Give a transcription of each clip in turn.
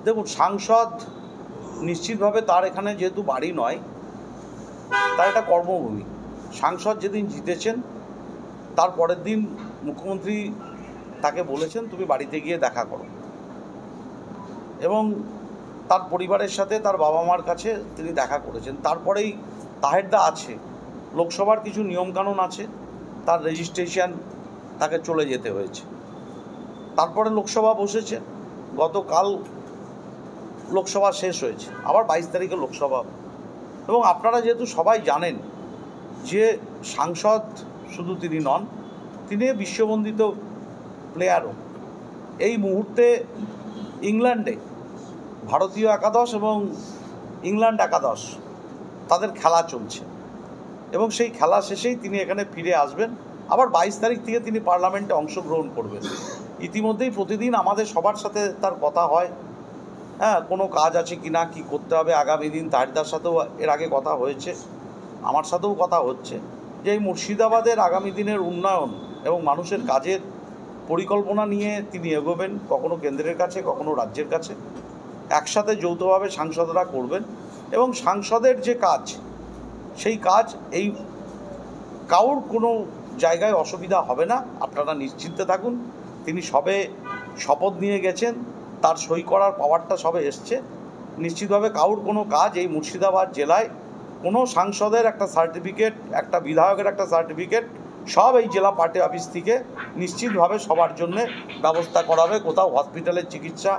দেখুন, সাংসদ নিশ্চিতভাবে তার এখানে যেহেতু বাড়ি নয়, তার একটা কর্মভূমি। সাংসদ যেদিন জিতেছেন তার পরের দিন মুখ্যমন্ত্রী তাকে বলেছেন তুমি বাড়িতে গিয়ে দেখা করো, এবং তার পরিবারের সাথে তার বাবা মার কাছে তিনি দেখা করেছেন। তারপরেই তাহেরদা আছে, লোকসভার কিছু নিয়মকানুন আছে, তার রেজিস্ট্রেশন, তাকে চলে যেতে হয়েছে। তারপরে লোকসভা বসেছে, গতকাল লোকসভা শেষ হয়েছে, আবার 22 তারিখে লোকসভা। এবং আপনারা যেহেতু সবাই জানেন যে সাংসদ শুধু তিনি নন, তিনি বিশ্ববন্দিত প্লেয়ারও। এই মুহূর্তে ইংল্যান্ডে ভারতীয় একাদশ এবং ইংল্যান্ড একাদশ তাদের খেলা চলছে, এবং সেই খেলা শেষেই তিনি এখানে ফিরে আসবেন। আবার 22 তারিখ থেকে তিনি পার্লামেন্টে অংশগ্রহণ করবেন। ইতিমধ্যেই প্রতিদিন আমাদের সবার সাথে তার কথা হয়, কোনো কাজ আছে কি না, কী করতে হবে আগামী দিন। তাহেরদার সাথেও এর আগে কথা হয়েছে, আমার সাথেও কথা হচ্ছে যে এই মুর্শিদাবাদের আগামী দিনের উন্নয়ন এবং মানুষের কাজের পরিকল্পনা নিয়ে তিনি এগোবেন, কখনো কেন্দ্রের কাছে, কখনো রাজ্যের কাছে। একসাথে যৌথভাবে সাংসদরা করবেন, এবং সাংসদের যে কাজ, সেই কাজ এই কারোর কোনো জায়গায় অসুবিধা হবে না, আপনারা নিশ্চিন্তে থাকুন। তিনি সবে শপথ নিয়ে গেছেন, তার সই করার পাওয়ারটা সবে এসছে। নিশ্চিতভাবে কারোর কোনো কাজ এই মুর্শিদাবাদ জেলায় কোনো সাংসদের একটা সার্টিফিকেট, একটা বিধায়কের একটা সার্টিফিকেট, সব এই জেলা পার্টি অফিস থেকে নিশ্চিতভাবে সবার জন্যে ব্যবস্থা করা হবে। কোথাও হসপিটালের চিকিৎসা,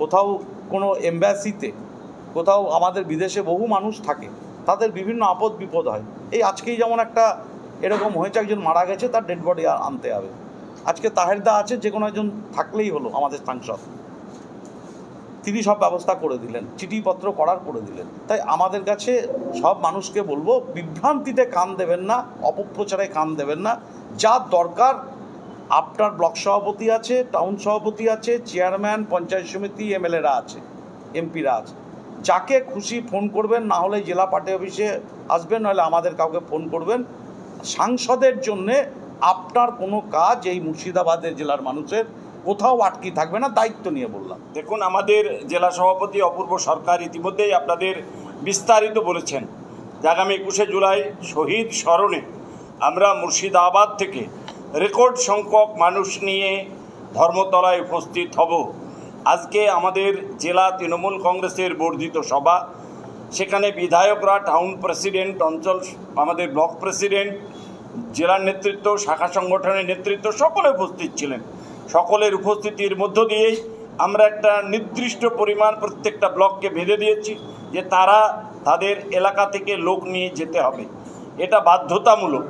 কোথাও কোনো এম্বাসিতে, কোথাও আমাদের বিদেশে বহু মানুষ থাকে, তাদের বিভিন্ন আপদ বিপদ হয়। এই আজকেই যেমন একটা এরকম হয়েছে, একজন মারা গেছে, তার ডেড বডি আনতে হবে। আজকে তাহেরদা আছে, যে কোনো একজন থাকলেই হলো আমাদের সাংসদ, তিনি সব ব্যবস্থা করে দিলেন, চিঠিপত্র করে দিলেন। তাই আমাদের কাছে সব মানুষকে বলবো, বিভ্রান্তিতে কান দেবেন না, অপপ্রচারে কান দেবেন না। যা দরকার, আপনার ব্লক সভাপতি আছে, টাউন সভাপতি আছে, চেয়ারম্যান, পঞ্চায়েত সমিতি, এমএলএরা আছে, এমপিরা আছে, যাকে খুশি ফোন করবেন, না হলে জেলা পার্টি অফিসে আসবেন, নাহলে আমাদের কাউকে ফোন করবেন। সাংসদের জন্যে আপনার কোনো কাজ এই মুর্শিদাবাদের জেলার মানুষের কোথাও আটকে থাকবে না, দায়িত্ব নিয়ে বললাম। দেখুন, আমাদের জেলা সভাপতি অপূর্ব সরকার ইতিমধ্যেই আপনাদের বিস্তারিত বলেছেন যে আগামী 21শে জুলাই শহীদ স্মরণে আমরা মুর্শিদাবাদ থেকে রেকর্ড সংখ্যক মানুষ নিয়ে ধর্মতলায় উপস্থিত হব। আজকে আমাদের জেলা তৃণমূল কংগ্রেসের বর্ধিত সভা, সেখানে বিধায়করা, টাউন প্রেসিডেন্ট, অঞ্চল আমাদের ব্লক প্রেসিডেন্ট, জেলার নেতৃত্ব, শাখা সংগঠনের নেতৃত্ব সকলে উপস্থিত ছিলেন। সকলের উপস্থিতির মধ্য দিয়েই আমরা একটা নির্দিষ্ট পরিমাণ প্রত্যেকটা ব্লককে বেঁধে দিয়েছি যে তারা তাদের এলাকা থেকে লোক নিয়ে যেতে হবে। এটা বাধ্যতামূলক,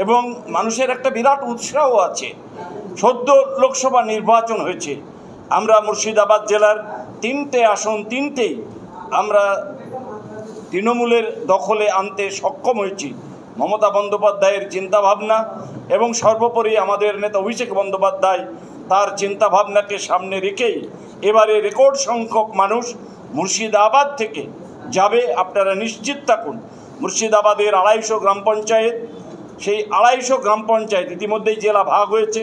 এবং মানুষের একটা বিরাট উৎসাহ আছে। সদ্য লোকসভা নির্বাচন হয়েছে, আমরা মুর্শিদাবাদ জেলার 3টে আসন, 3টেই আমরা তৃণমূলের দখলে আনতে সক্ষম হয়েছি। মমতা বন্দ্যোপাধ্যায়ের চিন্তাভাবনা এবং সর্বোপরি আমাদের নেতা অভিষেক বন্দ্যোপাধ্যায় তার চিন্তাভাবনাকে সামনে রেখেই এবারে রেকর্ড সংখ্যক মানুষ মুর্শিদাবাদ থেকে যাবে। আপনারা নিশ্চিত থাকুন, মুর্শিদাবাদের 250 গ্রাম পঞ্চায়েত, সেই 250 গ্রাম পঞ্চায়েত ইতিমধ্যেই জেলা ভাগ হয়েছে।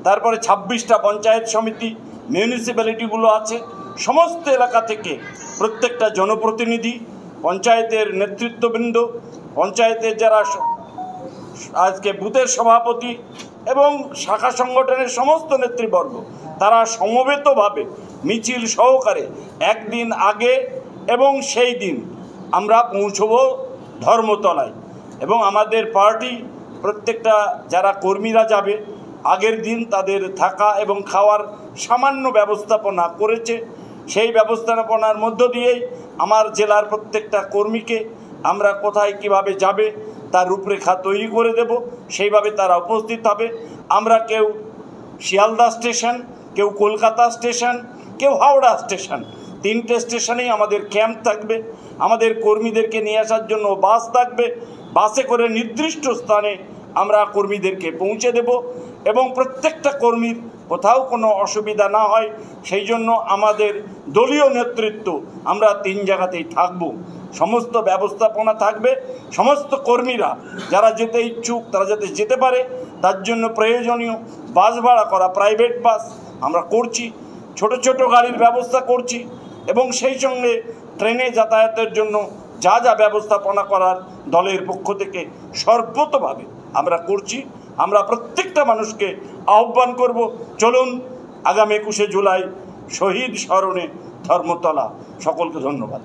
তারপরে 26টা পঞ্চায়েত সমিতি, মিউনিসিপ্যালিটিগুলো আছে। সমস্ত এলাকা থেকে প্রত্যেকটা জনপ্রতিনিধি, পঞ্চায়েতের নেতৃত্ববৃন্দ, পঞ্চায়েতের যারা আজকে বুথের সভাপতি এবং শাখা সংগঠনের সমস্ত নেতৃবর্গ, তারা সমবেতভাবে মিছিল সহকারে একদিন আগে এবং সেই দিন আমরা পৌঁছব ধর্মতলায়। এবং আমাদের পার্টি প্রত্যেকটা যারা কর্মীরা যাবে, আগের দিন তাদের থাকা এবং খাওয়ার সামান্য ব্যবস্থাপনা করেছে। সেই ব্যবস্থাপনার মধ্য দিয়েই আমার জেলার প্রত্যেকটা কর্মীকে আমরা কোথায় কিভাবে যাবে তার রূপরেখা তৈরি করে দেব, সেইভাবে তারা উপস্থিত হবে। আমরা কেউ শিয়ালদা স্টেশন, কেউ কলকাতা স্টেশন, কেউ হাওড়া স্টেশন, 3টে স্টেশনেই আমাদের ক্যাম্প থাকবে। আমাদের কর্মীদেরকে নিয়ে আসার জন্য বাস থাকবে। বাসে করে নির্দিষ্ট স্থানে আমরা কর্মীদেরকে পৌঁছে দেব, এবং প্রত্যেকটা কর্মীর কোথাও কোনো অসুবিধা না হয় সেই জন্য আমাদের দলীয় নেতৃত্ব আমরা 3 জায়গাতেই থাকব। সমস্ত ব্যবস্থাপনা থাকবে। সমস্ত কর্মীরা যারা যেতে ইচ্ছুক তারা যাতে যেতে পারে, তার জন্য প্রয়োজনীয় বাস ভাড়া করা, প্রাইভেট বাস আমরা করছি। ছোট ছোট গাড়ির ব্যবস্থা করছি এবং সেই সঙ্গে ট্রেনে যাতায়াতের জন্য যা যা ব্যবস্থাপনা করার দলের পক্ষ থেকে সর্বতভাবে আমরা করছি। আমরা প্রত্যেকটা মানুষকে আহ্বান করব, চলুন আগামী 21শে জুলাই শহীদ স্মরণে ধর্মতলা। সকলকে ধন্যবাদ।